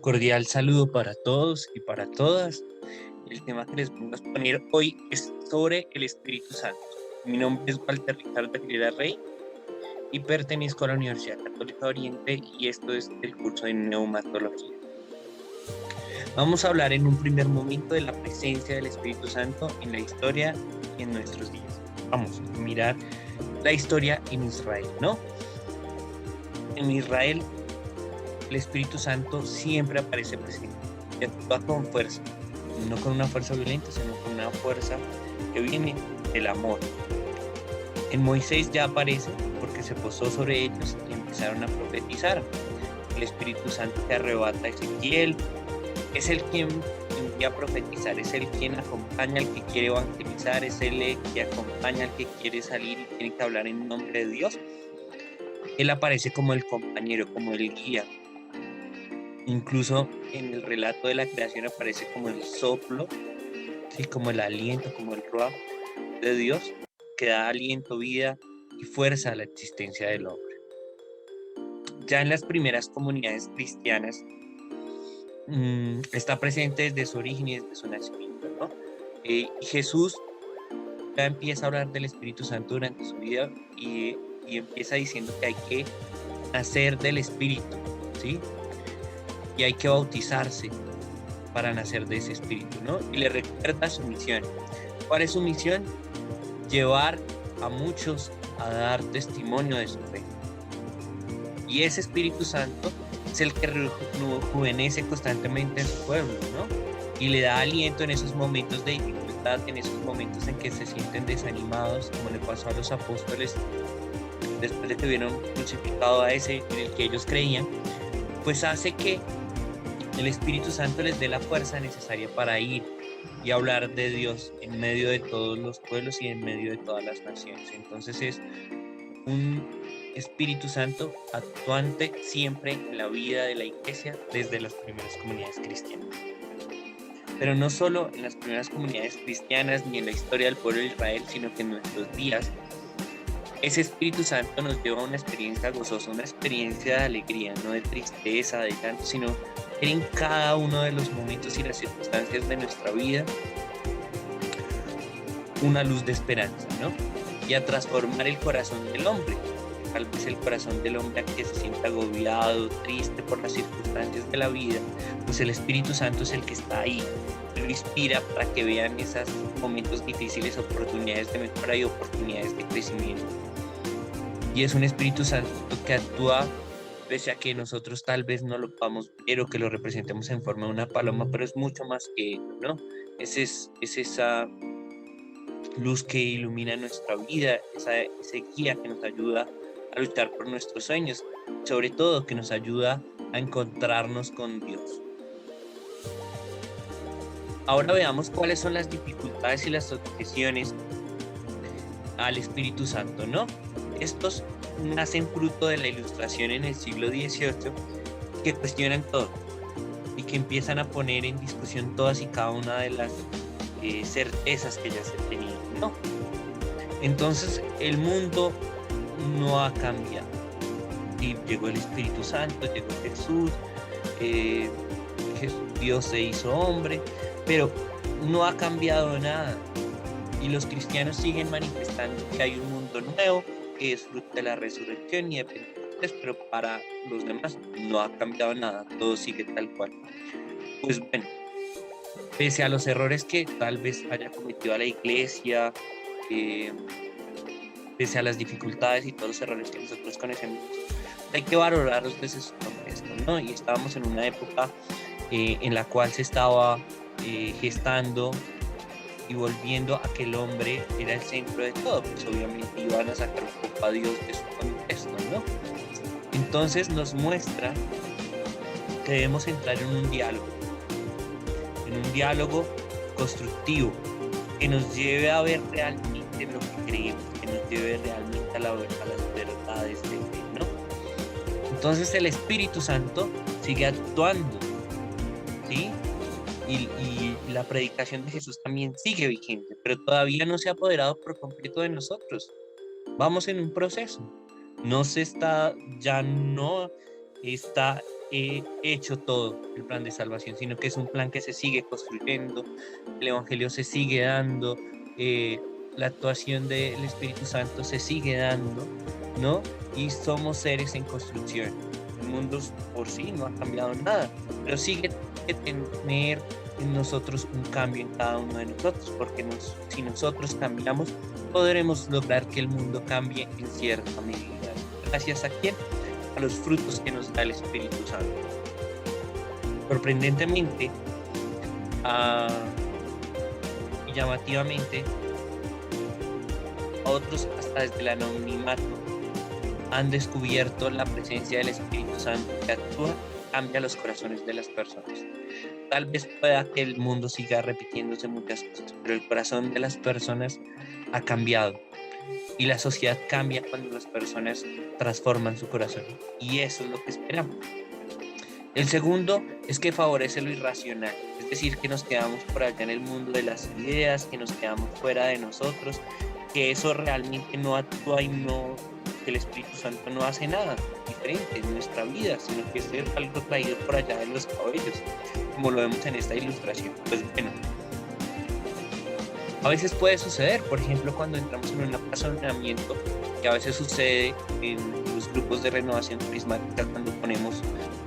Cordial saludo para todos y para todas. El tema que les vamos a exponer hoy es sobre el Espíritu Santo. Mi nombre es Walter Ricardo Aguilera Rey y pertenezco a la Universidad Católica de Oriente y esto es el curso de Neumatología. Vamos a hablar en un primer momento de la presencia del Espíritu Santo en la historia y en nuestros días. Vamos a mirar la historia en Israel, ¿no? En Israel el Espíritu Santo siempre aparece presente y actúa con fuerza, no con una fuerza violenta, sino con una fuerza que viene del amor. En Moisés ya aparece porque se posó sobre ellos y empezaron a profetizar. El Espíritu Santo que arrebata a Ezequiel es el quien envía a profetizar, es el quien acompaña al que quiere evangelizar, es el que acompaña al que quiere salir y tiene que hablar en nombre de Dios. Él aparece como el compañero, como el guía. Incluso en el relato de la creación aparece como el soplo, ¿sí? Como el aliento, como el ruaj de Dios, que da aliento, vida y fuerza a la existencia del hombre. Ya en las primeras comunidades cristianas está presente desde su origen y desde su nacimiento, ¿no? Jesús ya empieza a hablar del Espíritu Santo durante su vida y empieza diciendo que hay que nacer del Espíritu, ¿sí? Y hay que bautizarse para nacer de ese espíritu, ¿no? Y le recuerda su misión. ¿Cuál es su misión? Llevar a muchos a dar testimonio de su fe. Y ese Espíritu Santo es el que rejuvenece constantemente en su pueblo, ¿no? Y le da aliento en esos momentos de dificultad, en esos momentos en que se sienten desanimados, como le pasó a los apóstoles después de que vieron crucificado a ese en el que ellos creían, pues hace que el Espíritu Santo les dé la fuerza necesaria para ir y hablar de Dios en medio de todos los pueblos y en medio de todas las naciones. Entonces es un Espíritu Santo actuante siempre en la vida de la iglesia desde las primeras comunidades cristianas. Pero no solo en las primeras comunidades cristianas ni en la historia del pueblo de Israel, sino que en nuestros días ese Espíritu Santo nos lleva a una experiencia gozosa, una experiencia de alegría, no de tristeza, de llanto, sino en cada uno de los momentos y las circunstancias de nuestra vida una luz de esperanza, ¿no? Y a transformar el corazón del hombre. Tal vez el corazón del hombre que se sienta agobiado, triste por las circunstancias de la vida, pues el Espíritu Santo es el que está ahí, lo inspira para que vean esos momentos difíciles, oportunidades de mejora y oportunidades de crecimiento. Y es un Espíritu Santo que actúa pese a que nosotros tal vez no lo podamos ver o que lo representemos en forma de una paloma, pero es mucho más que ello, ¿no? Es esa luz que ilumina nuestra vida, ese guía que nos ayuda a luchar por nuestros sueños, sobre todo que nos ayuda a encontrarnos con Dios. Ahora veamos cuáles son las dificultades y las objeciones al Espíritu Santo, ¿no? Estos nacen fruto de la Ilustración en el siglo XVIII que cuestionan todo y que empiezan a poner en discusión todas y cada una de las certezas que ya se tenían, ¿no? Entonces el mundo no ha cambiado. Y llegó el Espíritu Santo, llegó Jesús, Dios se hizo hombre, pero no ha cambiado nada. Y los cristianos siguen manifestando que hay un mundo nuevo, que es fruto de la resurrección y de Pentecostés, pero para los demás no ha cambiado nada, todo sigue tal cual. Pues bueno, pese a los errores que tal vez haya cometido la iglesia, pese a las dificultades y todos los errores que nosotros conocemos, hay que valorarlos desde su contexto, ¿no? Y estábamos en una época en la cual se estaba gestando y volviendo a que el hombre era el centro de todo, pues obviamente iban a sacar un poco a Dios de su contexto, ¿no? Entonces nos muestra que debemos entrar en un diálogo constructivo, que nos lleve a ver realmente lo que creemos, que nos lleve realmente a las verdades de fe, ¿no? Entonces el Espíritu Santo sigue actuando, ¿sí? Y la predicación de Jesús también sigue vigente, pero todavía no se ha apoderado por completo de nosotros. Vamos en un proceso. Ya no está hecho todo el plan de salvación, sino que es un plan que se sigue construyendo, el Evangelio se sigue dando, eh, la actuación del Espíritu Santo se sigue dando, ¿no? Y somos seres en construcción. El mundo por sí no ha cambiado nada, pero sigue que tener en nosotros un cambio en cada uno de nosotros, porque si nosotros cambiamos, podremos lograr que el mundo cambie en cierta medida. ¿Gracias a quién? A los frutos que nos da el Espíritu Santo. Sorprendentemente y llamativamente, otros hasta desde el anonimato han descubierto la presencia del Espíritu Santo que actúa, cambia los corazones de las personas. Tal vez pueda que el mundo siga repitiéndose muchas cosas, pero el corazón de las personas ha cambiado. Y la sociedad cambia cuando las personas transforman su corazón. Y eso es lo que esperamos. El segundo es que favorece lo irracional. Es decir, que nos quedamos por allá en el mundo de las ideas, que nos quedamos fuera de nosotros, que eso realmente no actúa y que el Espíritu Santo no hace nada diferente en nuestra vida, sino que es algo traído por allá de los cabellos, como lo vemos en esta ilustración. Pues bueno, a veces puede suceder, por ejemplo, cuando entramos en un apasionamiento, que a veces sucede en los grupos de renovación carismática, cuando ponemos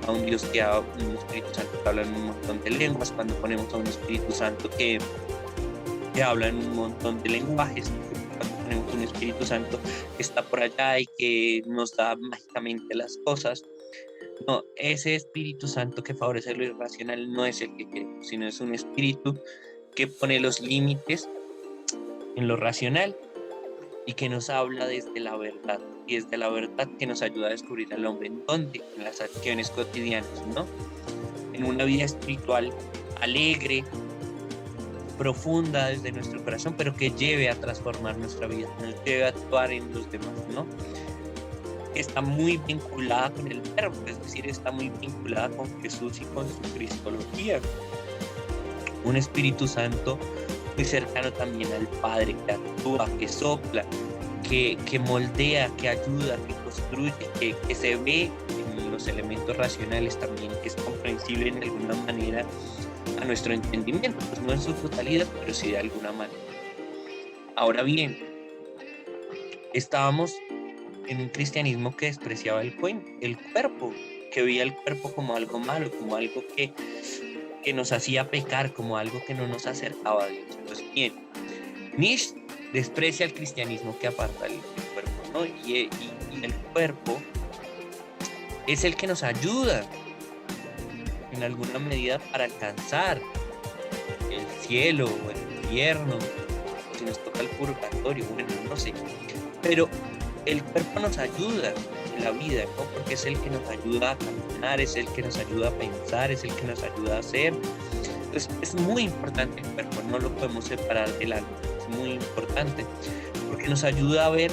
a un Dios un Espíritu Santo que habla en un montón de lenguas, cuando ponemos a un Espíritu Santo que habla en un montón de lenguajes, cuando ponemos un Espíritu Santo que está por allá y que nos da mágicamente las cosas. No, ese Espíritu Santo que favorece lo irracional no es el que queremos, sino es un Espíritu que pone los límites en lo racional y que nos habla desde la verdad, y desde la verdad que nos ayuda a descubrir al hombre en dónde, en las acciones cotidianas, ¿no? En una vida espiritual alegre, profunda desde nuestro corazón, pero que lleve a transformar nuestra vida, nos lleve a actuar en los demás, ¿no? Está muy vinculada con el verbo, es decir, está muy vinculada con Jesús y con su cristología. Un Espíritu Santo muy cercano también al Padre, que actúa, que sopla, que moldea, que ayuda, que construye, que se ve en los elementos racionales también, que es comprensible en alguna manera a nuestro entendimiento, pues no en su totalidad, pero sí de alguna manera. Ahora bien, estábamos en un cristianismo que despreciaba el cuerpo, que veía el cuerpo como algo malo, como algo que nos hacía pecar, como algo que no nos acercaba a Dios. Entonces, bien, Nietzsche desprecia el cristianismo que aparta el cuerpo, ¿no? Y el cuerpo es el que nos ayuda en alguna medida para alcanzar el cielo o el infierno, si nos toca el purgatorio, bueno, no sé, pero el cuerpo nos ayuda en la vida, ¿no? Porque es el que nos ayuda a caminar, es el que nos ayuda a pensar, es el que nos ayuda a hacer. Entonces es muy importante el cuerpo, no lo podemos separar del alma, es muy importante porque nos ayuda a ver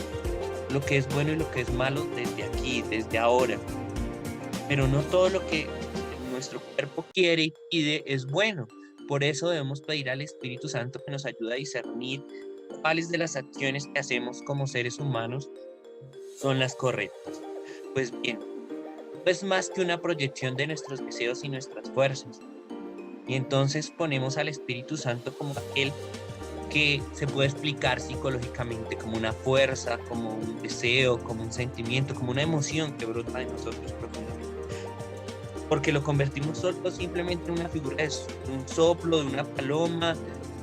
lo que es bueno y lo que es malo desde aquí, desde ahora. Pero no todo lo que nuestro cuerpo quiere y pide es bueno. Por eso debemos pedir al Espíritu Santo que nos ayude a discernir cuáles de las acciones que hacemos como seres humanos son las correctas. Pues bien, no es más que una proyección de nuestros deseos y nuestras fuerzas. Y entonces ponemos al Espíritu Santo como aquel que se puede explicar psicológicamente como una fuerza, como un deseo, como un sentimiento, como una emoción que brota de nosotros profundamente. Porque lo convertimos solo simplemente en una figura de un soplo, de una paloma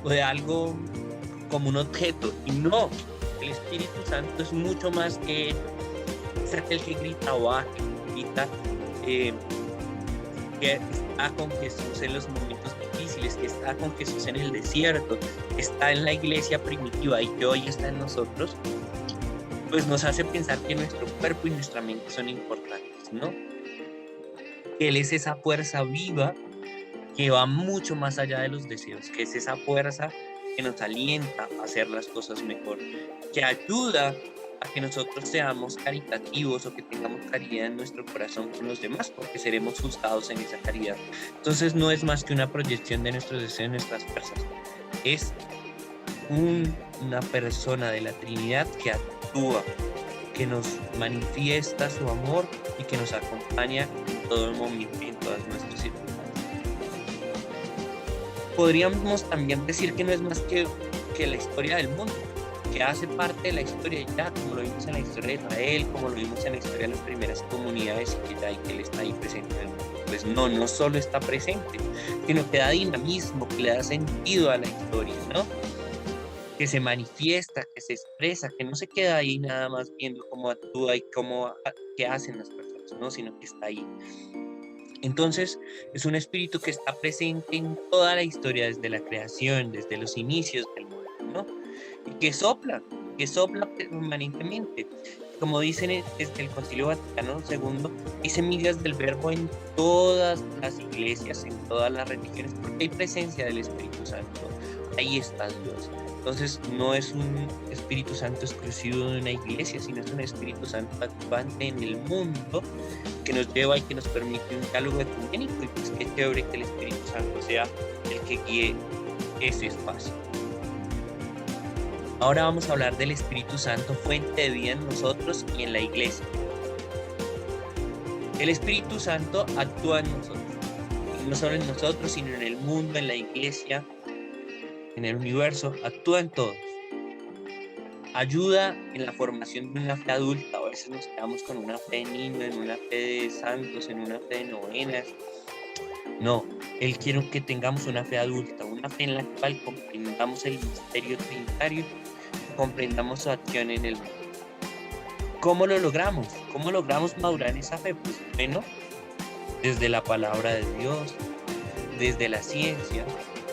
o de algo como un objeto. Y no, el Espíritu Santo es mucho más que es aquel que grita o que grita, que está con Jesús en los momentos difíciles, que está con Jesús en el desierto, que está en la iglesia primitiva y que hoy está en nosotros, pues nos hace pensar que nuestro cuerpo y nuestra mente son importantes, ¿no? Él es esa fuerza viva que va mucho más allá de los deseos, que es esa fuerza que nos alienta a hacer las cosas mejor, que ayuda a que nosotros seamos caritativos o que tengamos caridad en nuestro corazón con los demás, porque seremos juzgados en esa caridad. Entonces no es más que una proyección de nuestros deseos, nuestras fuerzas. Es una persona de la Trinidad que actúa que nos manifiesta su amor y que nos acompaña en todo el momento y en todas nuestras circunstancias. Podríamos también decir que no es más que la historia del mundo, que hace parte de la historia ya, como lo vimos en la historia de Israel, como lo vimos en la historia de las primeras comunidades, que Él está ahí presente en el mundo. Pues no solo está presente, sino que da dinamismo, que le da sentido a la historia, ¿no? Que se manifiesta, que se expresa, que no se queda ahí nada más viendo cómo actúa y qué hacen las personas, ¿no? Sino que está ahí. Entonces, es un espíritu que está presente en toda la historia, desde la creación, desde los inicios del mundo, ¿no? Y que sopla permanentemente. Como dicen desde el Concilio Vaticano II, hay semillas del Verbo en todas las iglesias, en todas las religiones, porque hay presencia del Espíritu Santo. Ahí está Dios. Entonces, no es un Espíritu Santo exclusivo de una iglesia, sino es un Espíritu Santo actuante en el mundo, que nos lleva y que nos permite un diálogo ecuménico, y pues qué chévere que el Espíritu Santo sea el que guíe ese espacio. Ahora vamos a hablar del Espíritu Santo, fuente de vida en nosotros y en la iglesia. El Espíritu Santo actúa en nosotros, y no solo en nosotros, sino en el mundo, en la iglesia, en el universo, actúa en todos. Ayuda en la formación de una fe adulta. A veces nos quedamos con una fe de niño, en una fe de santos, en una fe de novenas. No, Él quiere que tengamos una fe adulta, una fe en la cual comprendamos el misterio trinitario, comprendamos su acción en el mundo. ¿Cómo lo logramos? ¿Cómo logramos madurar en esa fe? Pues bueno, desde la palabra de Dios, desde la ciencia,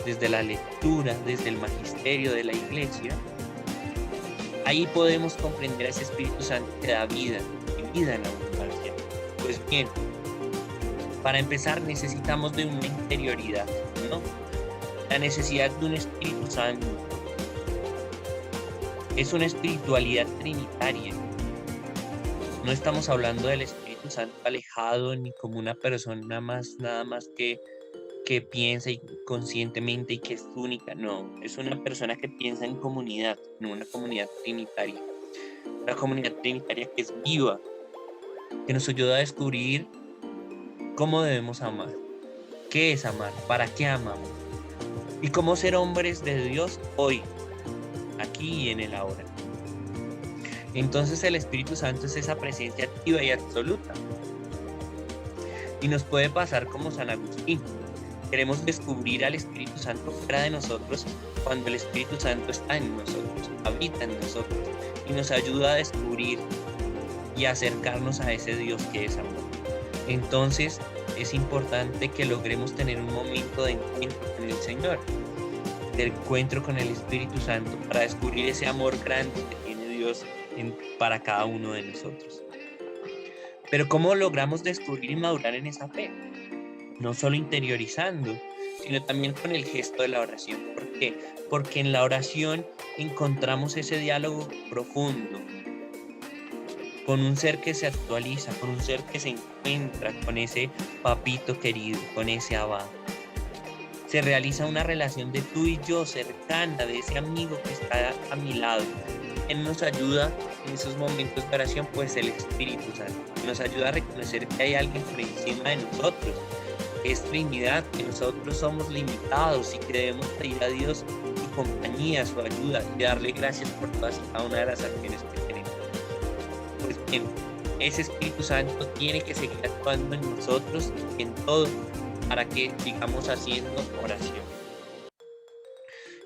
desde la lectura, desde el magisterio de la iglesia. Ahí podemos comprender a ese Espíritu Santo que da vida, y vida en abundancia. Pues bien, para empezar necesitamos de una interioridad, ¿no? La necesidad de un Espíritu Santo. Es una espiritualidad trinitaria. No estamos hablando del Espíritu Santo alejado ni como una persona nada más que piensa y conscientemente y que es única. No, es una persona que piensa en comunidad, en una comunidad trinitaria. Una comunidad trinitaria que es viva, que nos ayuda a descubrir cómo debemos amar, qué es amar, para qué amamos y cómo ser hombres de Dios hoy, aquí y en el ahora. Entonces el Espíritu Santo es esa presencia activa y absoluta. Y nos puede pasar como San Agustín. Queremos descubrir al Espíritu Santo fuera de nosotros cuando el Espíritu Santo está en nosotros, habita en nosotros y nos ayuda a descubrir y acercarnos a ese Dios que es amor. Entonces es importante que logremos tener un momento de encuentro con el Señor, de encuentro con el Espíritu Santo, para descubrir ese amor grande que tiene Dios para cada uno de nosotros. Pero ¿cómo logramos descubrir y madurar en esa fe? No solo interiorizando, sino también con el gesto de la oración. ¿Por qué? Porque en la oración encontramos ese diálogo profundo con un ser que se actualiza, con un ser que se encuentra con ese papito querido, con ese abba. Se realiza una relación de tú y yo cercana, de ese amigo que está a mi lado. ¿Quién nos ayuda en esos momentos de oración? Pues el Espíritu Santo. Nos ayuda a reconocer que hay alguien por encima de nosotros, que es Trinidad, que nosotros somos limitados y que debemos pedir a Dios su compañía, su ayuda y darle gracias por todas y cada una de las acciones que tenemos. Pues bien, ese Espíritu Santo tiene que seguir actuando en nosotros y en todo para que sigamos haciendo oración.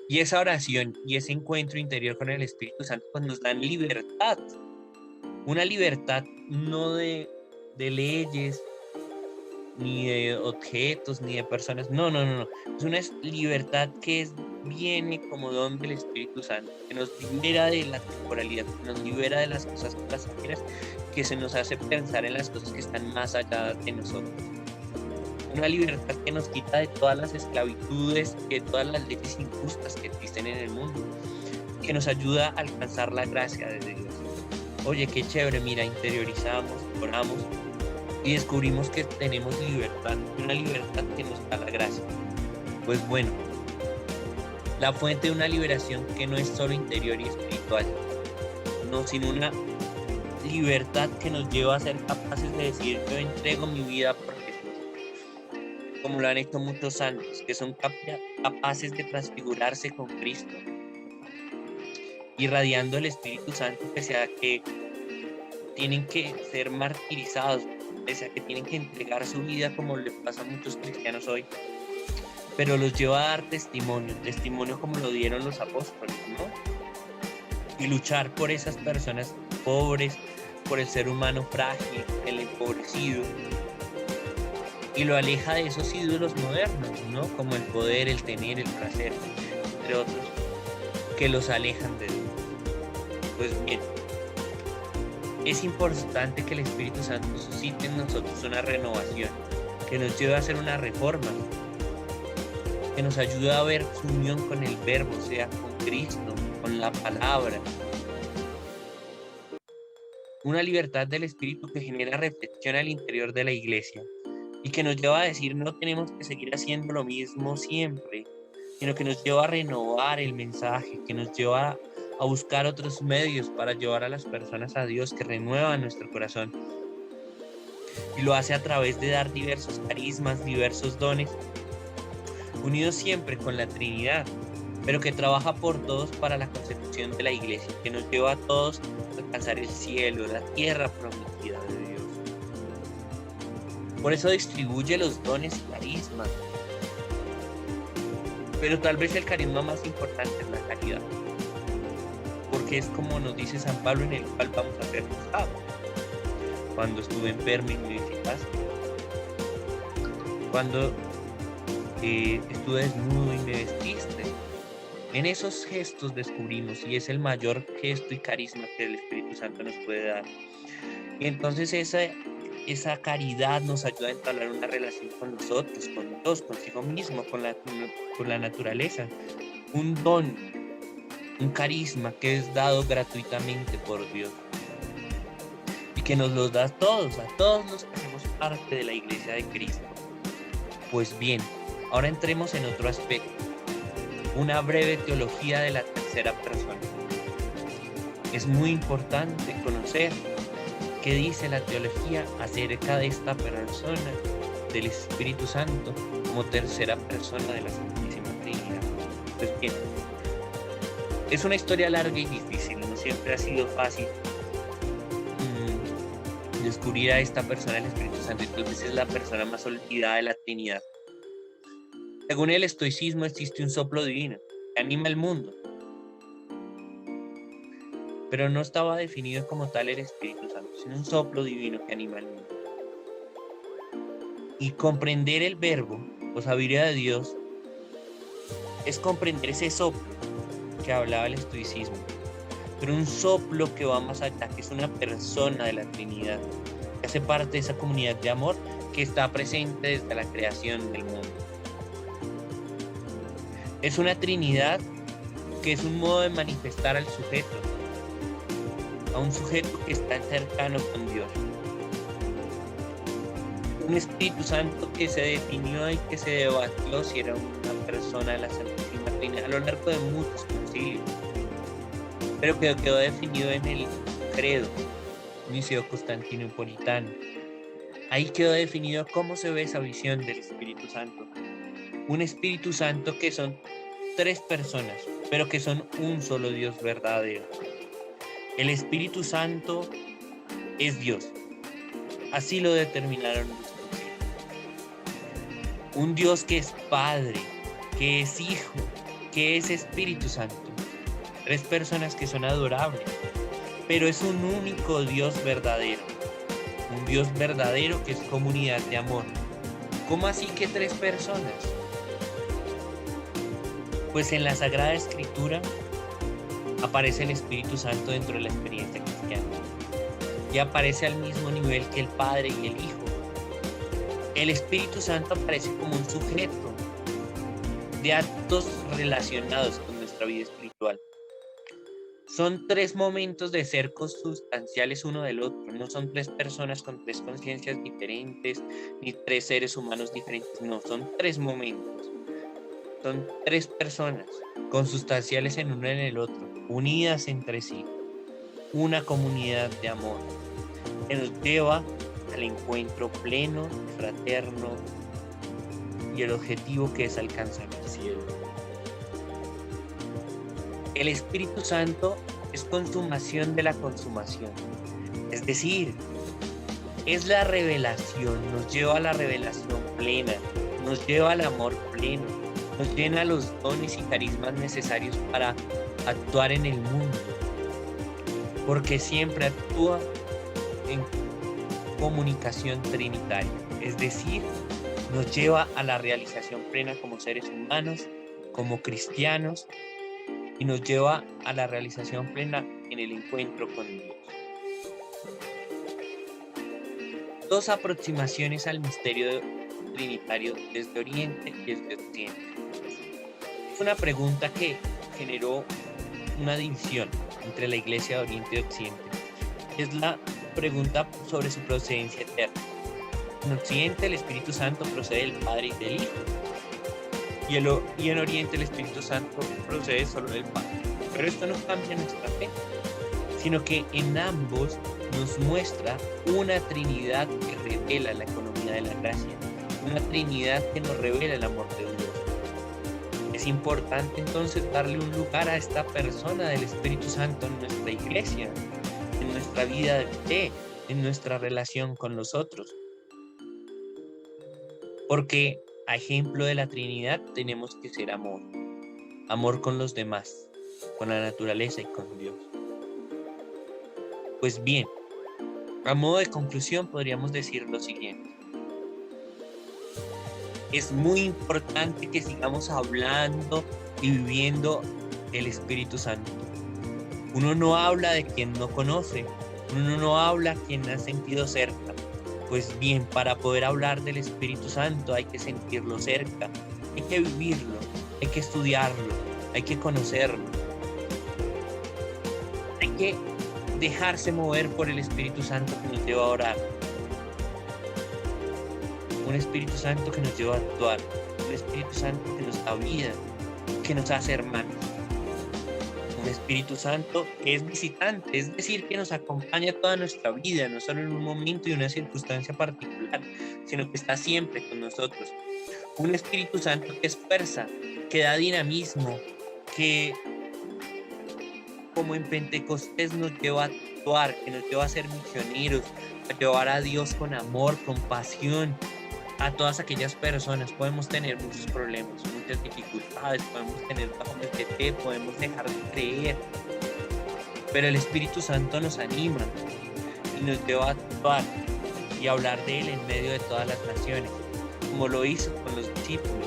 Y esa oración y ese encuentro interior con el Espíritu Santo pues nos dan libertad. Una libertad no de leyes, ni de objetos, ni de personas. No. Es una libertad que viene como don del Espíritu Santo, que nos libera de la temporalidad, que nos libera de las cosas pasajeras, que se nos hace pensar en las cosas que están más allá de nosotros. Una libertad que nos quita de todas las esclavitudes, de todas las leyes injustas que existen en el mundo, que nos ayuda a alcanzar la gracia de Dios. Oye, qué chévere, mira, interiorizamos, oramos y descubrimos que tenemos libertad, una libertad que nos da la gracia. Pues bueno, la fuente de una liberación que no es solo interior y espiritual, no, sino una libertad que nos lleva a ser capaces de decir: yo entrego mi vida por Jesús, como lo han hecho muchos santos, que son capaces de transfigurarse con Cristo, irradiando el Espíritu Santo, pese a que tienen que ser martirizados, pese a que tienen que entregar su vida, como le pasa a muchos cristianos hoy, pero los lleva a dar testimonio como lo dieron los apóstoles, ¿no? Y luchar por esas personas pobres, por el ser humano frágil, el empobrecido, y lo aleja de esos ídolos modernos, ¿no? Como el poder, el tener, el placer, entre otros, que los alejan de Dios. Pues bien, es importante que el Espíritu Santo suscite en nosotros una renovación, que nos lleve a hacer una reforma, que nos ayude a ver su unión con el Verbo, sea con Cristo, con la palabra. Una libertad del Espíritu que genera reflexión al interior de la iglesia y que nos lleva a decir: no tenemos que seguir haciendo lo mismo siempre, sino que nos lleva a renovar el mensaje, que nos lleva a buscar otros medios para llevar a las personas a Dios, que renuevan nuestro corazón. Y lo hace a través de dar diversos carismas, diversos dones, unidos siempre con la Trinidad, pero que trabaja por todos para la consecución de la iglesia, que nos lleva a todos a alcanzar el cielo, la tierra prometida de Dios. Por eso distribuye los dones y carismas. Pero tal vez el carisma más importante es la caridad, porque es como nos dice San Pablo, en el cual vamos a ser juzgados. Cuando estuve enfermo y me visitaste, cuando estuve desnudo y me vestiste. En esos gestos descubrimos, y es el mayor gesto y carisma que el Espíritu Santo nos puede dar. Y entonces esa caridad nos ayuda a entablar una relación con nosotros, con Dios, consigo mismo, con la naturaleza. Un don, un carisma que es dado gratuitamente por Dios y que nos los da a todos los que hacemos parte de la iglesia de Cristo. Pues bien, ahora entremos en otro aspecto, una breve teología de la tercera persona. Es muy importante conocer qué dice la teología acerca de esta persona del Espíritu Santo como tercera persona de la Santísima Trinidad. Pues bien, es una historia larga y difícil, no siempre ha sido fácil descubrir a esta persona del Espíritu Santo, y tal vez es la persona más olvidada de la Trinidad. Según el estoicismo, existe un soplo divino que anima el mundo, pero no estaba definido como tal el Espíritu Santo, sino un soplo divino que anima el mundo. Y comprender el Verbo o sabiduría de Dios es comprender ese soplo que hablaba el estoicismo, pero un soplo que va más allá, que es una persona de la Trinidad, que hace parte de esa comunidad de amor que está presente desde la creación del mundo. Es una Trinidad que es un modo de manifestar al sujeto, a un sujeto que está cercano con Dios. Un Espíritu Santo que se definió y que se debatió si era una persona de la Santísima Trinidad a lo largo de muchos concilios, pero que quedó definido en el credo niceo-constantinopolitano. Ahí quedó definido cómo se ve esa visión del Espíritu Santo. Un Espíritu Santo que son tres personas, pero que son un solo Dios verdadero. El Espíritu Santo es Dios. Así lo determinaron los concilios. Un Dios que es Padre, que es Hijo, que es Espíritu Santo. Tres personas que son adorables, pero es un único Dios verdadero. Un Dios verdadero que es comunidad de amor. ¿Cómo así que tres personas? Pues en la Sagrada Escritura aparece el Espíritu Santo dentro de la experiencia cristiana y aparece al mismo nivel que el Padre y el Hijo. El Espíritu Santo aparece como un sujeto de actos relacionados con nuestra vida espiritual. Son tres momentos de ser consustanciales uno del otro, no son tres personas con tres conciencias diferentes, ni tres seres humanos diferentes, no, son tres momentos. Son tres personas consustanciales en uno en el otro, unidas entre sí. una comunidad de amor que nos lleva al encuentro pleno, fraterno y el objetivo que es alcanzar el cielo. El Espíritu Santo es consumación de la consumación, es decir, es la revelación, nos lleva a la revelación plena, nos lleva al amor pleno, nos llena los dones y carismas necesarios para actuar en el mundo, porque siempre actúa en comunicación trinitaria, es decir, nos lleva a la realización plena como seres humanos, como cristianos, y nos lleva a la realización plena en el encuentro con Dios. Dos aproximaciones al misterio trinitario desde Oriente y desde Occidente. Es una pregunta que generó una división entre la Iglesia de Oriente y Occidente. Es la pregunta sobre su procedencia eterna. En Occidente el Espíritu Santo procede del Padre y del Hijo. Y en Oriente el Espíritu Santo procede solo del Padre. Pero esto no cambia nuestra fe, sino que en ambos nos muestra una Trinidad que revela la economía de la gracia, una Trinidad que nos revela el amor de Dios. Es importante entonces darle un lugar a esta persona del Espíritu Santo en nuestra iglesia, en nuestra vida de fe, en nuestra relación con los otros. Porque a ejemplo de la Trinidad tenemos que ser amor, amor con los demás, con la naturaleza y con Dios. Pues bien, a modo de conclusión podríamos decir lo siguiente. Es muy importante que sigamos hablando y viviendo el Espíritu Santo. Uno no habla de quien no conoce, uno no habla de quien ha sentido cerca. Pues bien, para poder hablar del Espíritu Santo hay que sentirlo cerca, hay que vivirlo, hay que estudiarlo, hay que conocerlo. Hay que dejarse mover por el Espíritu Santo que nos lleva a orar. Un Espíritu Santo que nos lleva a actuar. Un Espíritu Santo que nos da vida, que nos hace hermanos. Un Espíritu Santo que es visitante, es decir, que nos acompaña toda nuestra vida, no solo en un momento y una circunstancia particular, sino que está siempre con nosotros. Un Espíritu Santo que es fuerza, que da dinamismo, que como en Pentecostés nos lleva a actuar, que nos lleva a ser misioneros, a llevar a Dios con amor, con pasión a todas aquellas personas. Podemos tener muchos problemas, muchas dificultades, podemos tener bajones de fe, podemos dejar de creer, pero el Espíritu Santo nos anima y nos lleva a actuar y a hablar de Él en medio de todas las naciones, como lo hizo con los discípulos,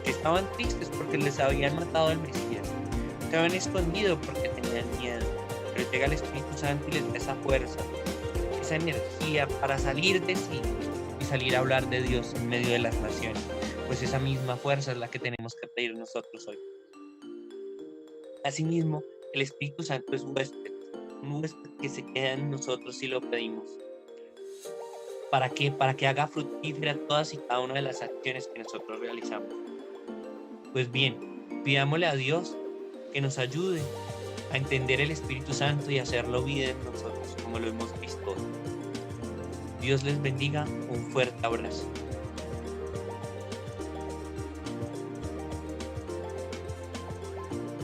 que estaban tristes porque les habían matado al Mesías, se habían escondido porque tenían miedo, pero llega el Espíritu Santo y les da esa fuerza, esa energía para salir de sí y salir a hablar de Dios en medio de las naciones. Pues esa misma fuerza es la que tenemos que pedir nosotros hoy. Asimismo, el Espíritu Santo es un huésped que se queda en nosotros si lo pedimos. ¿Para qué? Para que haga fructífera todas y cada una de las acciones que nosotros realizamos. Pues bien, pidámosle a Dios que nos ayude a entender el Espíritu Santo y hacerlo vida en nosotros, como lo hemos visto hoy. Dios les bendiga, un fuerte abrazo.